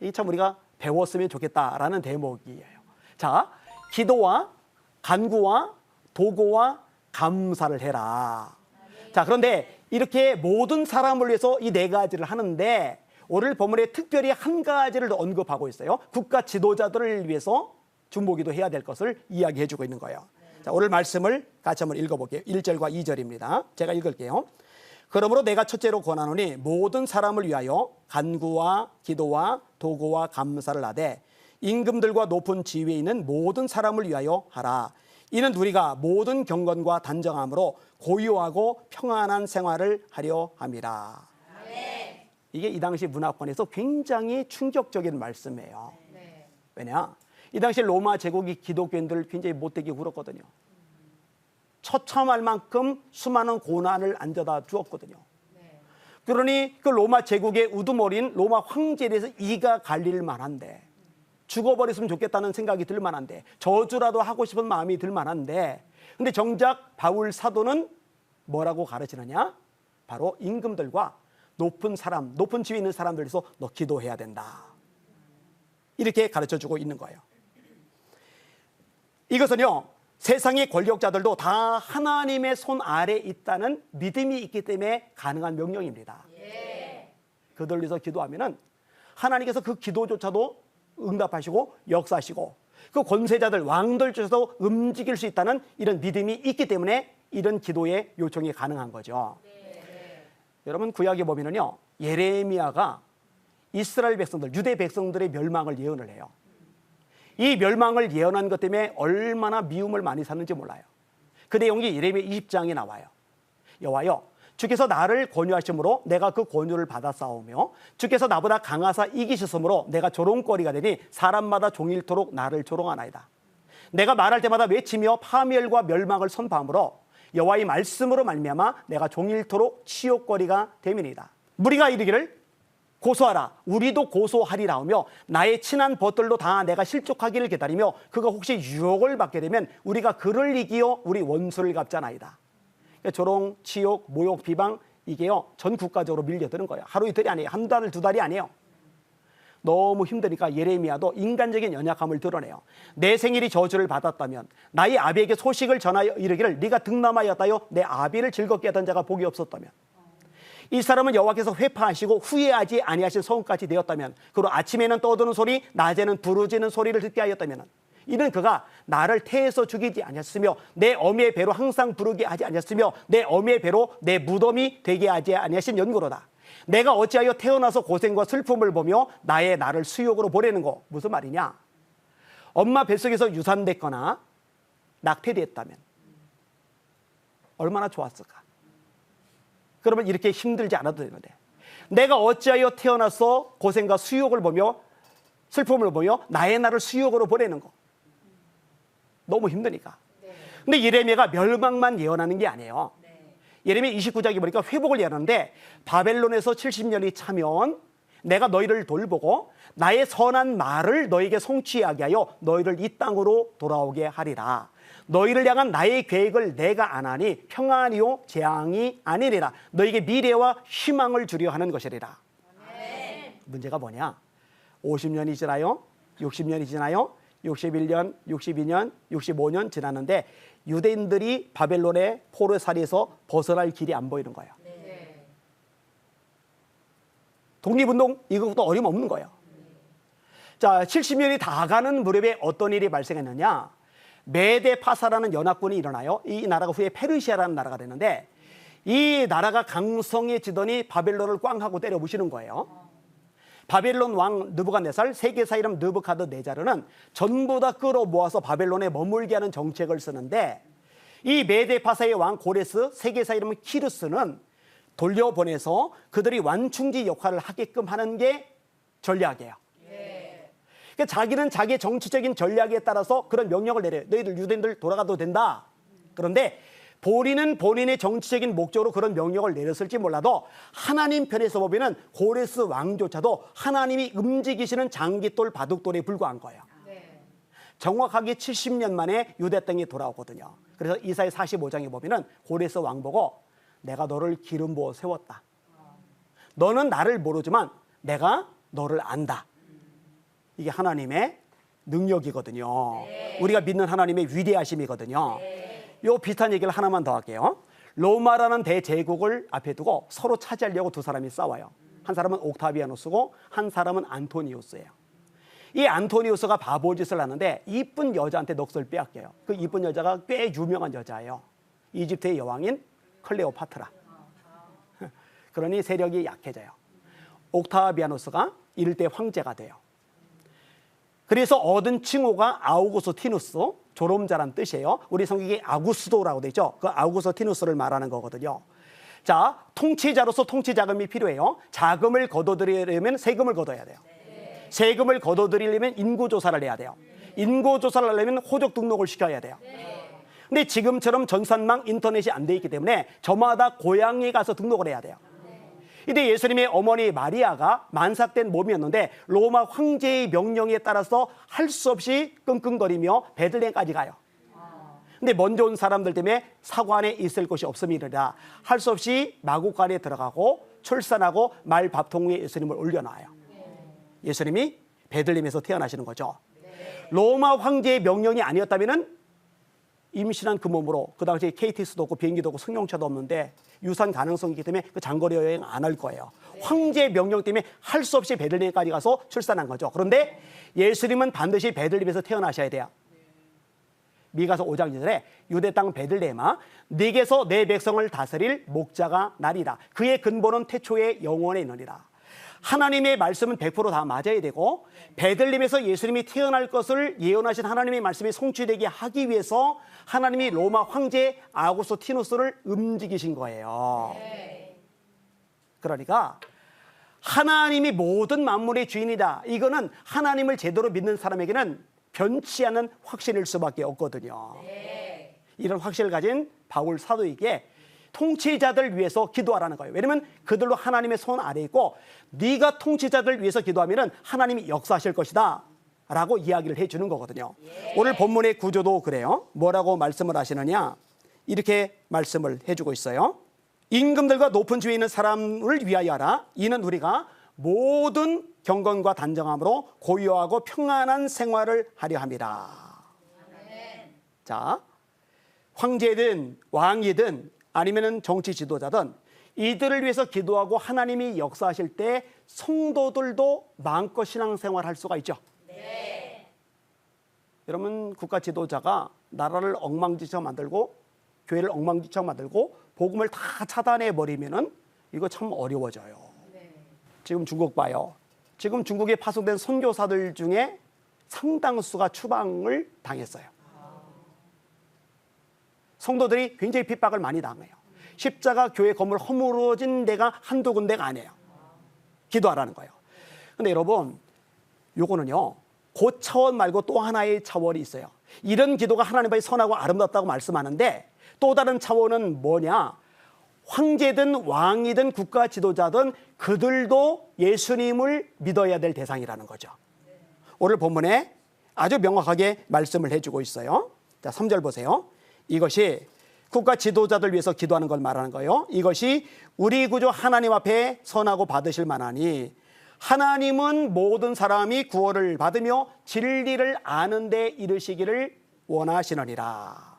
이게 참 우리가 배웠으면 좋겠다라는 대목이에요. 자, 기도와 간구와 도구와 감사를 해라. 자, 그런데 이렇게 모든 사람을 위해서 이 4가지를 하는데 오늘 본문에 특별히 한 가지를 언급하고 있어요. 국가 지도자들을 위해서 중보기도 해야 될 것을 이야기해 주고 있는 거예요. 자, 오늘 말씀을 같이 한번 읽어볼게요. 1절과 2절입니다. 제가 읽을게요. 그러므로 내가 첫째로 권하노니 모든 사람을 위하여 간구와 기도와 도구와 감사를 하되 임금들과 높은 지위에 있는 모든 사람을 위하여 하라. 이는 우리가 모든 경건과 단정함으로 고요하고 평안한 생활을 하려 함이라. 이게 이 당시 문화권에서 굉장히 충격적인 말씀이에요. 왜냐? 이 당시 로마 제국이 기독교인들을 굉장히 못되게 굴었거든요. 처참할 만큼 수많은 고난을 안겨다 주었거든요. 그러니 그 로마 제국의 우두머리인 로마 황제에 대해서 이가 갈릴 만한데 죽어버렸으면 좋겠다는 생각이 들 만한데 저주라도 하고 싶은 마음이 들 만한데 근데 정작 바울 사도는 뭐라고 가르치느냐? 바로 임금들과 높은 사람, 높은 지위에 있는 사람들에서 너 기도해야 된다. 이렇게 가르쳐주고 있는 거예요. 이것은요, 세상의 권력자들도 다 하나님의 손 아래에 있다는 믿음이 있기 때문에 가능한 명령입니다. 그들 위해서 기도하면은 하나님께서 그 기도조차도 응답하시고 역사하시고 그 권세자들, 왕들 중에서도 움직일 수 있다는 이런 믿음이 있기 때문에 이런 기도의 요청이 가능한 거죠. 여러분 구약에 보면은요, 예레미야가 이스라엘 백성들, 유대 백성들의 멸망을 예언을 해요. 이 멸망을 예언한 것 때문에 얼마나 미움을 많이 샀는지 몰라요. 그 내용이 예레미야 20장에 나와요. 여호와여, 주께서 나를 권유하심으로 내가 그 권유를 받아 싸우며 주께서 나보다 강하사 이기셨으므로 내가 조롱거리가 되니 사람마다 종일토록 나를 조롱하나이다. 내가 말할 때마다 외치며 파멸과 멸망을 선포함으로 여호와의 말씀으로 말미암아 내가 종일토록 치욕거리가 됨이니이다. 무리가 이르기를 고소하라, 우리도 고소하리라 하며 나의 친한 벗들도 다 내가 실족하기를 기다리며 그가 혹시 유혹을 받게 되면 우리가 그를 이기어 우리 원수를 갚자나이다. 그러니까 조롱, 치욕, 모욕, 비방 이게요 전 국가적으로 밀려드는 거예요. 하루 이틀이 아니에요. 한 달, 두 달이 아니에요. 너무 힘드니까 예레미야도 인간적인 연약함을 드러내요. 내 생일이 저주를 받았다면 나의 아비에게 소식을 전하여 이르기를 네가 득남하였다여 내 아비를 즐겁게 하던 자가 복이 없었다면, 이 사람은 여호와께서 회파하시고 후회하지 아니하신 성까지 되었다면, 그리고 아침에는 떠드는 소리 낮에는 부르짖는 소리를 듣게 하였다면, 이는 그가 나를 태에서 죽이지 아니하셨으며 내 어미의 배로 항상 부르게 하지 아니하셨으며 내 어미의 배로 내 무덤이 되게 하지 아니하신 연고로다. 내가 어찌하여 태어나서 고생과 슬픔을 보며 나를 수욕으로 보내는 거. 무슨 말이냐? 엄마 뱃속에서 유산됐거나 낙태됐다면 얼마나 좋았을까? 그러면 이렇게 힘들지 않아도 되는데, 내가 어찌하여 태어나서 고생과 수욕을 보며 슬픔을 보며 나를 수욕으로 보내는 거. 너무 힘드니까. 근데 예레미야가 멸망만 예언하는 게 아니에요. 예레미야 29장에 보니까 회복을 예언하는데, 바벨론에서 70년이 차면 내가 너희를 돌보고 나의 선한 말을 너에게 성취하게 하여 너희를 이 땅으로 돌아오게 하리라. 너희를 향한 나의 계획을 내가 아나니 평안이요 재앙이 아니리라. 너에게 미래와 희망을 주려 하는 것이리라. 문제가 뭐냐? 50년이 지나요? 60년이 지나요? 61년, 62년, 65년 지났는데 유대인들이 바벨론의 포로살이에서 벗어날 길이 안 보이는 거예요. 독립운동 이것도 어림없는 거예요. 자, 70년이 다 가는 무렵에 어떤 일이 발생했느냐? 메데파사라는 연합군이 일어나요. 이 나라가 후에 페르시아라는 나라가 되는데, 이 나라가 강성해지더니 바벨론을 꽝 하고 때려 부시는 거예요. 바벨론 왕 느부갓네살, 세계사 이름 느부카드네자르는 전부 다 끌어모아서 바벨론에 머물게 하는 정책을 쓰는데, 이 메데파사의 왕 고레스, 세계사 이름은 키루스는 돌려보내서 그들이 완충지 역할을 하게끔 하는 게 전략이에요. 그러니까 자기는 자기의 정치적인 전략에 따라서 그런 명령을 내려요. 너희들 유대인들 돌아가도 된다. 그런데 본인은 본인의 정치적인 목적으로 그런 명령을 내렸을지 몰라도 하나님 편에서 보면 고레스 왕조차도 하나님이 움직이시는 장깃돌 바둑돌에 불과한 거예요. 정확하게 70년 만에 유대 땅에 돌아오거든요. 그래서 이사야 45장에 보면 고레스 왕 보고 내가 너를 기름 부어 세웠다. 너는 나를 모르지만 내가 너를 안다. 이게 하나님의 능력이거든요. 우리가 믿는 하나님의 위대하심이거든요. 요 비슷한 얘기를 하나만 더 할게요. 로마라는 대제국을 앞에 두고 서로 차지하려고 두 사람이 싸워요. 한 사람은 옥타비아누스고 한 사람은 안토니우스예요. 이 안토니우스가 바보짓을 하는데 이쁜 여자한테 넋을 빼앗겨요. 그 이쁜 여자가 꽤 유명한 여자예요. 이집트의 여왕인 클레오파트라. 그러니 세력이 약해져요. 옥타비아누스가 이럴 때 황제가 돼요. 그래서 얻은 칭호가 아우구스티누스, 조롬자란 뜻이에요. 우리 성경에 아구스도라고 되어 있죠. 그 아우구스티누스를 말하는 거거든요. 자, 통치자로서 통치 자금이 필요해요. 자금을 거둬들이려면 세금을 거둬야 돼요. 세금을 거둬들이려면 인구조사를 해야 돼요. 인구조사를 하려면 호적 등록을 시켜야 돼요. 근데 지금처럼 전산망 인터넷이 안 돼 있기 때문에 저마다 고향에 가서 등록을 해야 돼요. 이때 예수님의 어머니 마리아가 만삭된 몸이었는데 로마 황제의 명령에 따라서 할 수 없이 끙끙거리며 베들레헴까지 가요. 근데 먼저 온 사람들 때문에 사관에 있을 곳이 없음이라 할 수 없이 마구간에 들어가고 출산하고 말 밥통 위에 예수님을 올려놔요. 예수님이 베들레헴에서 태어나시는 거죠. 로마 황제의 명령이 아니었다면은 임신한 그 몸으로, 그 당시에 KTX도 없고 비행기도 없고 승용차도 없는데 유산 가능성이 있기 때문에 그 장거리 여행 안 할 거예요. 황제의 명령 때문에 할 수 없이 베들레헴까지 가서 출산한 거죠. 그런데 예수님은 반드시 베들레헴에서 태어나셔야 돼요. 미가서 5장 2절에 유대 땅 베들레헴아 네게서 내 백성을 다스릴 목자가 나리라. 그의 근본은 태초에 영원에 있느니라. 하나님의 말씀은 100% 다 맞아야 되고 베들레헴에서 예수님이 태어날 것을 예언하신 하나님의 말씀이 성취되게 하기 위해서 하나님이 로마 황제 아구스티누스를 움직이신 거예요. 그러니까 하나님이 모든 만물의 주인이다. 이거는 하나님을 제대로 믿는 사람에게는 변치 않는 확신일 수밖에 없거든요. 이런 확신을 가진 바울 사도에게 통치자들 위해서 기도하라는 거예요. 왜냐하면 그들로 하나님의 손 아래에 있고 네가 통치자들 위해서 기도하면 하나님이 역사하실 것이다 라고 이야기를 해주는 거거든요. 오늘 본문의 구조도 그래요. 뭐라고 말씀을 하시느냐, 이렇게 말씀을 해주고 있어요. 임금들과 높은 지위에 있는 사람을 위하여 하라. 이는 우리가 모든 경건과 단정함으로 고요하고 평안한 생활을 하려 함이라. 자, 황제든 왕이든 아니면 정치 지도자든 이들을 위해서 기도하고 하나님이 역사하실 때 성도들도 마음껏 신앙생활 할 수가 있죠. 여러분, 국가 지도자가 나라를 엉망진창 만들고 교회를 엉망진창 만들고 복음을 다 차단해 버리면은 이거 참 어려워져요. 지금 중국 봐요. 지금 중국에 파송된 선교사들 중에 상당수가 추방을 당했어요. 성도들이 굉장히 핍박을 많이 당해요. 십자가 교회 건물 허물어진 데가 한두 군데가 아니에요. 기도하라는 거예요. 근데 여러분, 요거는요, 그 차원 말고 또 하나의 차원이 있어요. 이런 기도가 하나님 앞에 선하고 아름답다고 말씀하는데 또 다른 차원은 뭐냐? 황제든 왕이든 국가 지도자든 그들도 예수님을 믿어야 될 대상이라는 거죠. 오늘 본문에 아주 명확하게 말씀을 해주고 있어요. 자, 3절 보세요. 이것이 국가 지도자들 위해서 기도하는 걸 말하는 거예요. 이것이 우리 구주 하나님 앞에 선하고 받으실 만하니 하나님은 모든 사람이 구원을 받으며 진리를 아는 데 이르시기를 원하시느니라.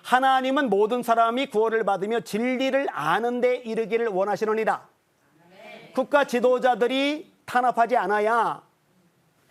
하나님은 모든 사람이 구원을 받으며 진리를 아는 데 이르기를 원하시느니라. 국가 지도자들이 탄압하지 않아야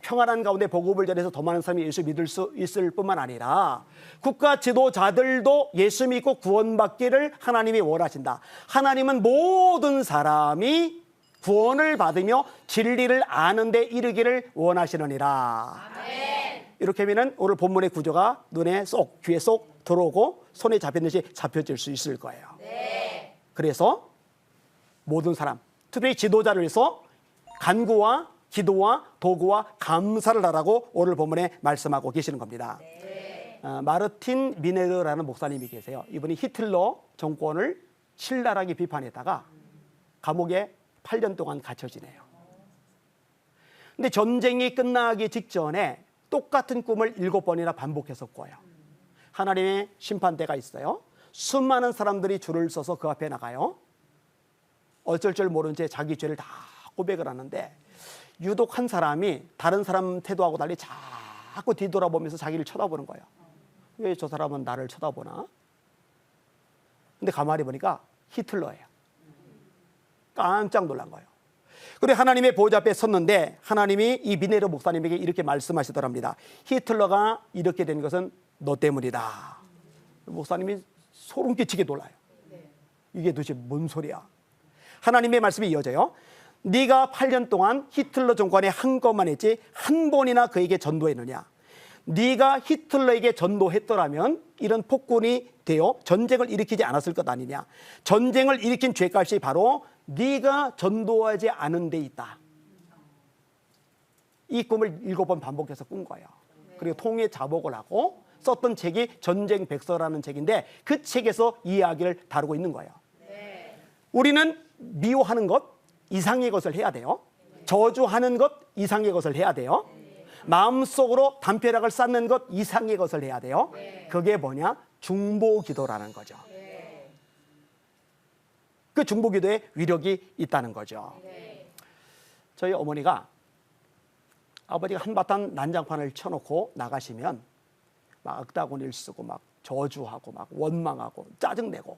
평안한 가운데 복음을 전해서 더 많은 사람이 예수 믿을 수 있을 뿐만 아니라 국가 지도자들도 예수 믿고 구원받기를 하나님이 원하신다. 하나님은 모든 사람이 구원을 받으며 진리를 아는 데 이르기를 원하시느니라. 아멘. 이렇게 하면 오늘 본문의 구조가 눈에 쏙, 귀에 쏙 들어오고 손에 잡혔듯이 잡혀질 수 있을 거예요. 네. 그래서 모든 사람, 특별히 지도자를 위해서 간구와 기도와 도구와 감사를 하라고 오늘 본문에 말씀하고 계시는 겁니다. 네. 마르틴 미네르라는 목사님이 계세요. 이분이 히틀러 정권을 신랄하게 비판했다가 감옥에 8년 동안 갇혀 지내요. 근데 전쟁이 끝나기 직전에 똑같은 꿈을 7번이나 반복해서 꿔요. 하나님의 심판대가 있어요. 수많은 사람들이 줄을 서서 그 앞에 나가요. 어쩔 줄 모른 채 자기 죄를 다 고백을 하는데 유독 한 사람이 다른 사람 태도하고 달리 자꾸 뒤돌아보면서 자기를 쳐다보는 거예요. 왜 저 사람은 나를 쳐다보나? 근데 가만히 보니까 히틀러예요. 깜짝 놀란 거예요. 그리고 하나님의 보좌 앞에 섰는데 하나님이 이 미네르 목사님에게 이렇게 말씀하시더랍니다. 히틀러가 이렇게 된 것은 너 때문이다. 목사님이 소름 끼치게 놀라요. 이게 도대체 뭔 소리야? 하나님의 말씀이 이어져요. 네가 8년 동안 히틀러 정권에 한 것만 했지 한 번이나 그에게 전도했느냐? 네가 히틀러에게 전도했더라면 이런 폭군이 되어 전쟁을 일으키지 않았을 것 아니냐? 전쟁을 일으킨 죄값이 바로 네가 전도하지 않은 데 있다. 이 꿈을 7번 반복해서 꾼 거예요. 그리고 통해 자복을 하고 썼던 책이 전쟁 백서라는 책인데 그 책에서 이 이야기를 다루고 있는 거예요. 우리는 미워하는 것, 이상의 것을 해야 돼요. 저주하는 것, 이상의 것을 해야 돼요. 마음속으로 담벼락을 쌓는 것, 이상의 것을 해야 돼요. 그게 뭐냐? 중보기도라는 거죠. 그 중보기도에 위력이 있다는 거죠. 저희 어머니가 아버지가 한바탕 난장판을 쳐놓고 나가시면 막 악다구니를 쓰고 막 저주하고 막 원망하고 짜증내고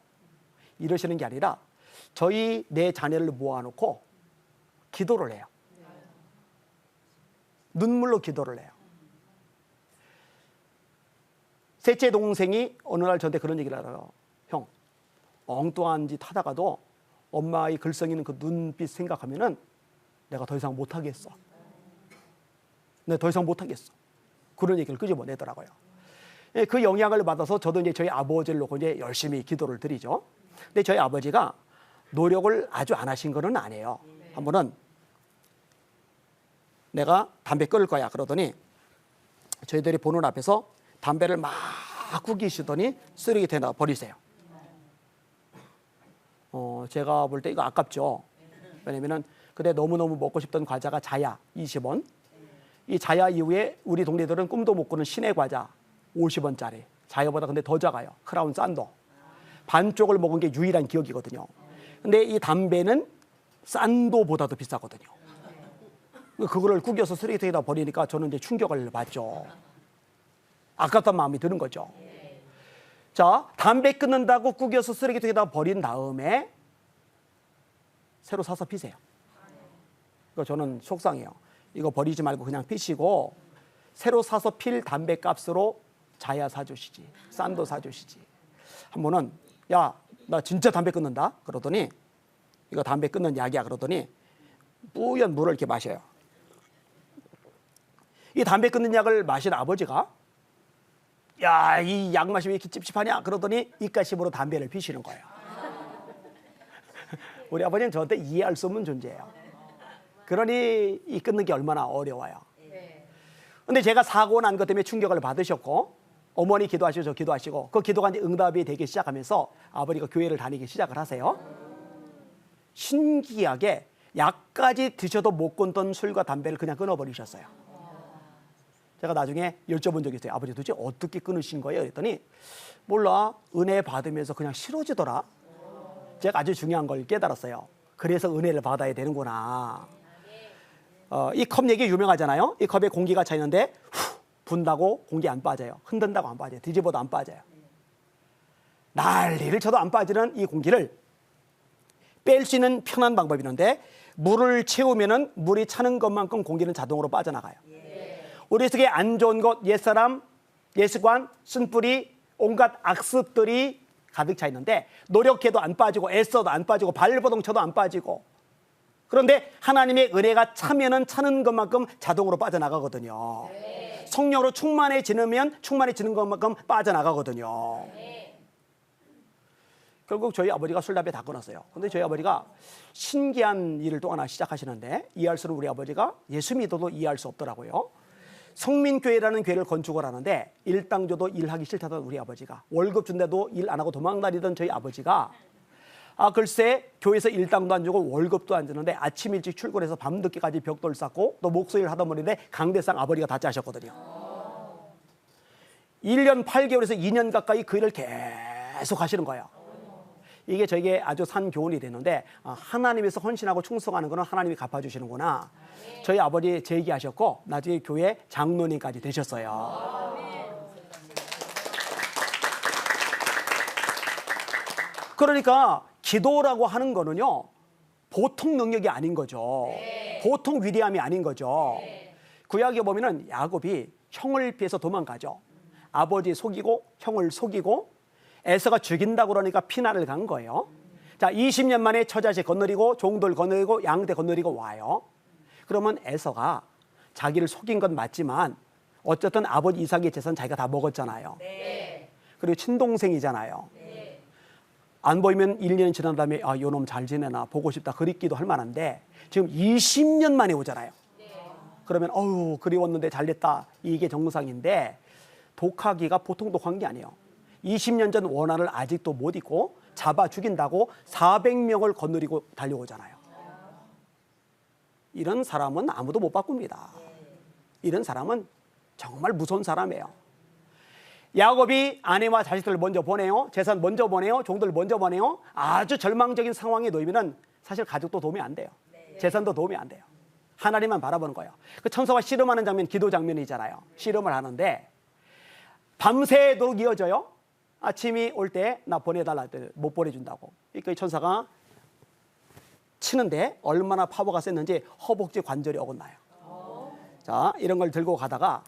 이러시는 게 아니라 저희 네 자녀를 모아놓고 기도를 해요. 눈물로 기도를 해요. 셋째 동생이 어느 날 저한테 그런 얘기를 하더라고요. 형, 엉뚱한 짓 하다가도 엄마의 글썽 있는 그 눈빛 생각하면은 내가 더 이상 못하겠어. 내가 더 이상 못하겠어. 그런 얘기를 끄집어내더라고요. 그 영향을 받아서 저도 이제 저희 아버지를 놓고 이제 열심히 기도를 드리죠. 근데 저희 아버지가 노력을 아주 안 하신 거는 아니에요. 한 번은 내가 담배 끊을 거야 그러더니 저희들이 보는 앞에서 담배를 막 구기시더니 쓰레기통에다 버리세요. 제가 볼 때 이거 아깝죠. 왜냐면은 그때 너무너무 먹고 싶던 과자가 자야 20원. 이 자야 이후에 우리 동네들은 꿈도 못 꾸는 시내 과자 50원짜리. 자야보다 근데 더 작아요. 크라운 싼도. 반쪽을 먹은 게 유일한 기억이거든요. 근데 이 담배는 싼도보다도 비싸거든요. 그거를 구겨서 쓰레기통에다 버리니까 저는 이제 충격을 받죠. 아깝단 마음이 드는 거죠. 자, 담배 끊는다고 구겨서 쓰레기통에다 버린 다음에 새로 사서 피세요. 이거 저는 속상해요. 이거 버리지 말고 그냥 피시고 새로 사서 필 담배 값으로 자야 사주시지, 싼도 사주시지. 한 번은 야, 나 진짜 담배 끊는다 그러더니 이거 담배 끊는 약이야 그러더니 뿌연 물을 이렇게 마셔요. 이 담배 끊는 약을 마신 아버지가 야, 이 약 마시면 이렇게 찝찝하냐 그러더니 입가심으로 담배를 피시는 거예요. 우리 아버지는 저한테 이해할 수 없는 존재예요. 그러니 이 끊는 게 얼마나 어려워요. 근데 제가 사고 난 것 때문에 충격을 받으셨고 어머니 기도하시고 저 기도하시고 그 기도가 이제 응답이 되기 시작하면서 아버지가 교회를 다니기 시작을 하세요. 신기하게 약까지 드셔도 못 끊던 술과 담배를 그냥 끊어버리셨어요. 제가 나중에 여쭤본 적이 있어요. 아버지 도대체 어떻게 끊으신 거예요? 그랬더니 몰라, 은혜 받으면서 그냥 싫어지더라. 제가 아주 중요한 걸 깨달았어요. 그래서 은혜를 받아야 되는구나. 이 컵 얘기 유명하잖아요. 이 컵에 공기가 차 있는데 후 분다고 공기 안 빠져요. 흔든다고 안 빠져요. 뒤집어도 안 빠져요. 난리를 쳐도 안 빠지는 이 공기를 뺄 수 있는 편한 방법이 있는데 물을 채우면은 물이 차는 것만큼 공기는 자동으로 빠져나가요. 우리 속에 안 좋은 것, 옛사람, 옛습관, 쓴뿌리, 온갖 악습들이 가득 차 있는데 노력해도 안 빠지고 애써도 안 빠지고 발버둥 쳐도 안 빠지고 그런데 하나님의 은혜가 차면은 차는 것만큼 자동으로 빠져나가거든요. 성령으로 충만해지면 충만해지는 것만큼 빠져나가거든요. 결국 저희 아버지가 술, 담배 다 끊었어요. 근데 저희 아버지가 신기한 일을 또 하나 시작하시는데 이해할수록 우리 아버지가 예수 믿어도 이해할 수 없더라고요. 성민교회라는 교회를 건축을 하는데 일당줘도 일하기 싫다던 우리 아버지가 월급 준대도 일 안 하고 도망다니던 저희 아버지가 글쎄 교회에서 일당도 안 주고 월급도 안 주는데 아침 일찍 출근해서 밤늦게까지 벽돌 쌓고 또 목소리를 하다 보는데 강대상 아버지가 다 짜셨거든요. 1년 8개월에서 2년 가까이 그 일을 계속 하시는 거예요. 이게 저에게 아주 산 교훈이 되는데 하나님에서 헌신하고 충성하는 거는 하나님이 갚아주시는구나. 저희 아버지 제 얘기하셨고 나중에 교회 장로님까지 되셨어요. 그러니까 기도라고 하는 거는요 보통 능력이 아닌 거죠. 보통 위대함이 아닌 거죠. 구약에 보면은 야곱이 형을 피해서 도망가죠. 아버지 속이고 형을 속이고 에서가 죽인다고 그러니까 피난을 간 거예요. 자, 20년 만에 처자식 건너리고 종들 건너리고 양대 건너리고 와요. 그러면 에서가 자기를 속인 건 맞지만 어쨌든 아버지 이삭의 재산 자기가 다 먹었잖아요. 그리고 친동생이잖아요. 안 보이면 1년 지난 다음에 요놈 잘 지내나 보고 싶다 그립기도 할 만한데 지금 20년 만에 오잖아요. 그러면 어우 그리웠는데 잘됐다 이게 정상인데 독하기가 보통 독한 게 아니에요. 20년 전 원한을 아직도 못 잊고 잡아 죽인다고 400명을 거느리고 달려오잖아요. 이런 사람은 아무도 못 바꿉니다. 이런 사람은 정말 무서운 사람이에요. 야곱이 아내와 자식들을 먼저 보내요. 재산 먼저 보내요. 종들 먼저 보내요. 아주 절망적인 상황에 놓이면은 사실 가족도 도움이 안 돼요. 재산도 도움이 안 돼요. 하나님만 바라보는 거예요. 그 천사와 씨름하는 장면, 기도 장면이잖아요. 씨름을 하는데 밤새도록 이어져요. 아침이 올 때 나 보내달라 했더니 못 보내준다고. 그러니까 이 천사가 치는데 얼마나 파워가 셌는지 허벅지 관절이 어긋나요. 자, 이런 걸 들고 가다가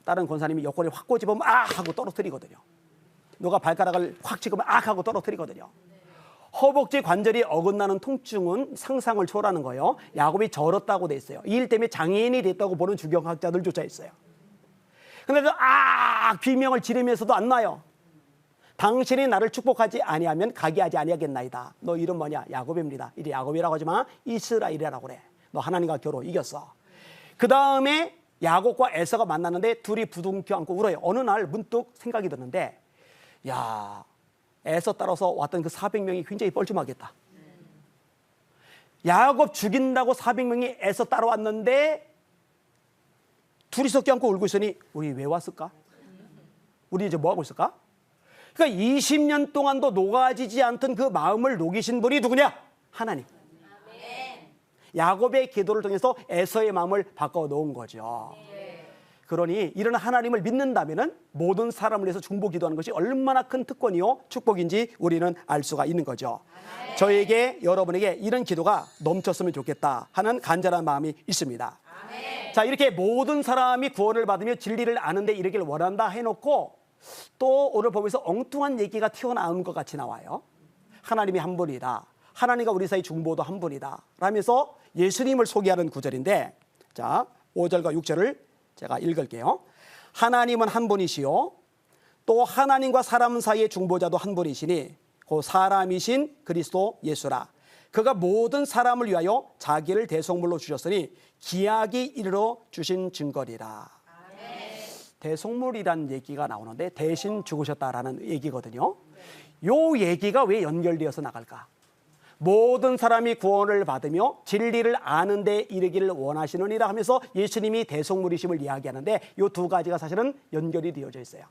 다른 권사님이 옆구리를 확 꼬집으면 하고 떨어뜨리거든요. 누가 발가락을 확 찍으면 하고 떨어뜨리거든요. 허벅지 관절이 어긋나는 통증은 상상을 초월하는 거예요. 야곱이 절었다고 돼 있어요. 이 일 때문에 장애인이 됐다고 보는 주경학자들조차 있어요. 그런데 비명을 지르면서도 안 놔요. 당신이 나를 축복하지 아니하면 가게 하지 아니하겠나이다. 너 이름 뭐냐? 야곱입니다. 이제 야곱이라고 하지만 이스라엘이라고 그래. 너 하나님과 겨루 이겼어. 그 다음에 야곱과 에서가 만났는데 둘이 부둥켜 안고 울어요. 어느 날 문득 생각이 드는데, 야, 에서 따라서 왔던 그 400명이 굉장히 뻘쭘하겠다. 야곱 죽인다고 400명이 에서 따라왔는데 둘이서 껴안고 울고 있으니 우리 왜 왔을까? 우리 이제 뭐 하고 있을까? 그러니까 20년 동안도 녹아지지 않던 그 마음을 녹이신 분이 누구냐? 하나님. 야곱의 기도를 통해서 에서의 마음을 바꿔놓은 거죠. 그러니 이런 하나님을 믿는다면 모든 사람을 위해서 중보 기도하는 것이 얼마나 큰 특권이요 축복인지 우리는 알 수가 있는 거죠. 저에게, 여러분에게 이런 기도가 넘쳤으면 좋겠다 하는 간절한 마음이 있습니다. 자, 이렇게 모든 사람이 구원을 받으며 진리를 아는데 이르기를 원한다 해놓고 또 오늘 보면서 엉뚱한 얘기가 튀어나온 것 같이 나와요. 하나님이 한 분이다. 하나님과 우리 사이 중보도 한 분이다. 라면서 예수님을 소개하는 구절인데, 자, 5절과 6절을 제가 읽을게요. 하나님은 한 분이시요 또 하나님과 사람 사이의 중보자도 한 분이시니 그 사람이신 그리스도 예수라. 그가 모든 사람을 위하여 자기를 대속물로 주셨으니 기약이 이르러 주신 증거리라. 대속물이라는 얘기가 나오는데 대신 죽으셨다라는 얘기거든요. 요 얘기가 왜 연결되어서 나갈까? 모든 사람이 구원을 받으며 진리를 아는 데 이르기를 원하시느니라 하면서 예수님이 대속물이심을 이야기하는데 이 두 가지가 사실은 연결이 되어져 있어요.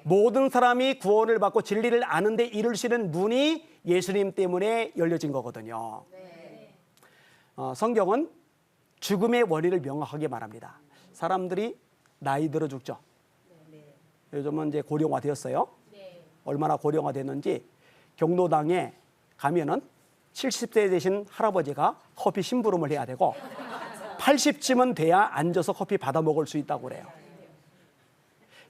모든 사람이 구원을 받고 진리를 아는 데 이를 수 있는 문이 예수님 때문에 열려진 거거든요. 성경은 죽음의 원인을 명확하게 말합니다. 사람들이 나이 들어 죽죠. 요즘은 이제 고령화 되었어요. 얼마나 고령화 됐는지 경로당에 가면은 70세 되신 할아버지가 커피 심부름을 해야 되고 80쯤은 돼야 앉아서 커피 받아 먹을 수 있다고 그래요.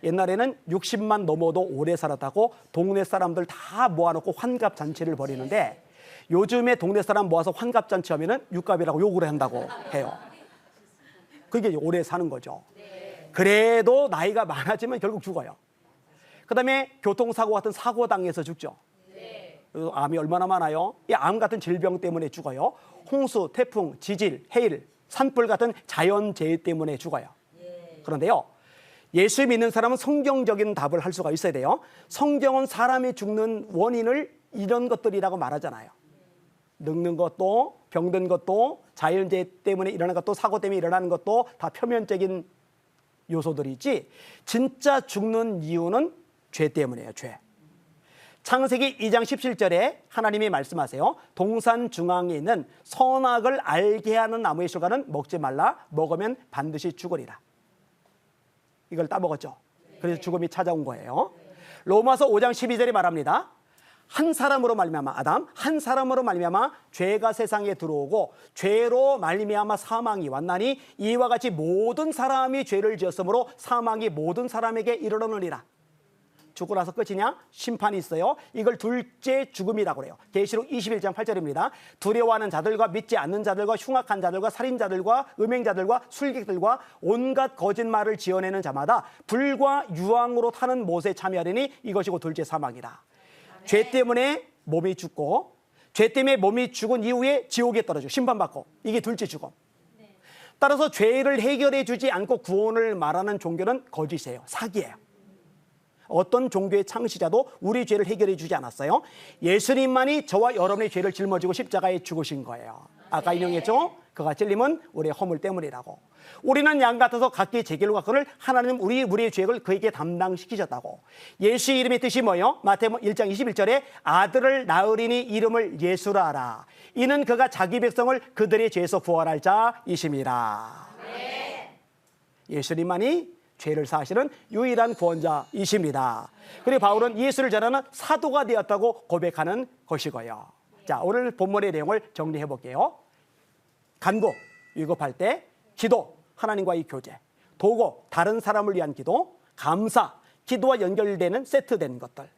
옛날에는 60만 넘어도 오래 살았다고 동네 사람들 다 모아놓고 환갑잔치를 벌이는데 요즘에 동네 사람 모아서 환갑잔치 하면은 육갑이라고 욕을 한다고 해요. 그게 오래 사는 거죠. 그래도 나이가 많아지면 결국 죽어요. 그 다음에 교통사고 같은 사고 당해서 죽죠. 암이 얼마나 많아요? 이 암 같은 질병 때문에 죽어요. 홍수, 태풍, 지질, 해일, 산불 같은 자연재해 때문에 죽어요. 그런데요, 예수 믿는 사람은 성경적인 답을 할 수가 있어야 돼요. 성경은 사람이 죽는 원인을 이런 것들이라고 말하잖아요. 늙는 것도, 병든 것도, 자연재해 때문에 일어나는 것도, 사고 때문에 일어나는 것도 다 표면적인 요소들이지 진짜 죽는 이유는 죄 때문이에요. 죄. 창세기 2장 17절에 하나님이 말씀하세요. 동산 중앙에 있는 선악을 알게 하는 나무의 실과는 먹지 말라. 먹으면 반드시 죽으리라. 이걸 따먹었죠. 그래서 죽음이 찾아온 거예요. 로마서 5장 12절에 말합니다. 한 사람으로 말미암아 아담, 한 사람으로 말미암아 죄가 세상에 들어오고 죄로 말미암아 사망이 왔나니 이와 같이 모든 사람이 죄를 지었으므로 사망이 모든 사람에게 이르러느니라. 죽고 나서 끝이냐? 심판이 있어요. 이걸 둘째 죽음이라고 그래요. 계시록 21장 8절입니다. 두려워하는 자들과 믿지 않는 자들과 흉악한 자들과 살인자들과 음행자들과 술객들과 온갖 거짓말을 지어내는 자마다 불과 유황으로 타는 못에 참여하리니 이것이고 둘째 사망이다. 죄 때문에 몸이 죽고 죄 때문에 몸이 죽은 이후에 지옥에 떨어지고 심판받고 이게 둘째 죽음. 따라서 죄를 해결해 주지 않고 구원을 말하는 종교는 거짓이에요. 사기예요. 어떤 종교의 창시자도 우리 죄를 해결해 주지 않았어요. 예수님만이 저와 여러분의 죄를 짊어지고 십자가에 죽으신 거예요. 아까 인용했죠? 그가 찔림은 우리의 허물 때문이라고. 우리는 양 같아서 각기 제 길로 갔거늘 하나님 우리의 죄를 그에게 담당시키셨다고. 예수의 이름의 뜻이 뭐예요? 마태복음 1장 21절에 아들을 낳으리니 이름을 예수라 하라. 이는 그가 자기 백성을 그들의 죄에서 구원할 자이심이라. 예수님만이 죄를 사하시는 유일한 구원자이십니다. 그리고 바울은 예수를 전하는 사도가 되었다고 고백하는 것이고요. 자, 오늘 본문의 내용을 정리해 볼게요. 간구, 위급할 때, 기도, 하나님과의 교제, 도고, 다른 사람을 위한 기도, 감사, 기도와 연결되는 세트된 것들.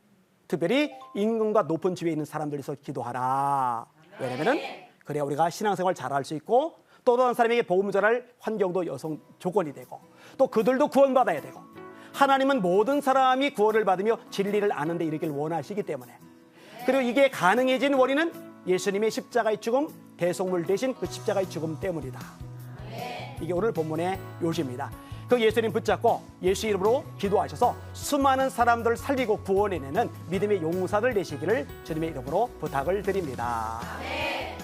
특별히 임금과 높은 지위에 있는 사람들에서 기도하라. 왜냐면은 그래야 우리가 신앙생활 잘할 수 있고 또 다른 사람에게 복음 전할 환경도 여성 조건이 되고 또 그들도 구원받아야 되고 하나님은 모든 사람이 구원을 받으며 진리를 아는 데 이르기를 원하시기 때문에 그리고 이게 가능해진 원인은 예수님의 십자가의 죽음, 대속물 대신 그 십자가의 죽음 때문이다. 이게 오늘 본문의 요지입니다. 그 예수님 붙잡고 예수 이름으로 기도하셔서 수많은 사람들 살리고 구원해내는 믿음의 용사들 되시기를 주님의 이름으로 부탁을 드립니다.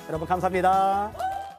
여러분 감사합니다.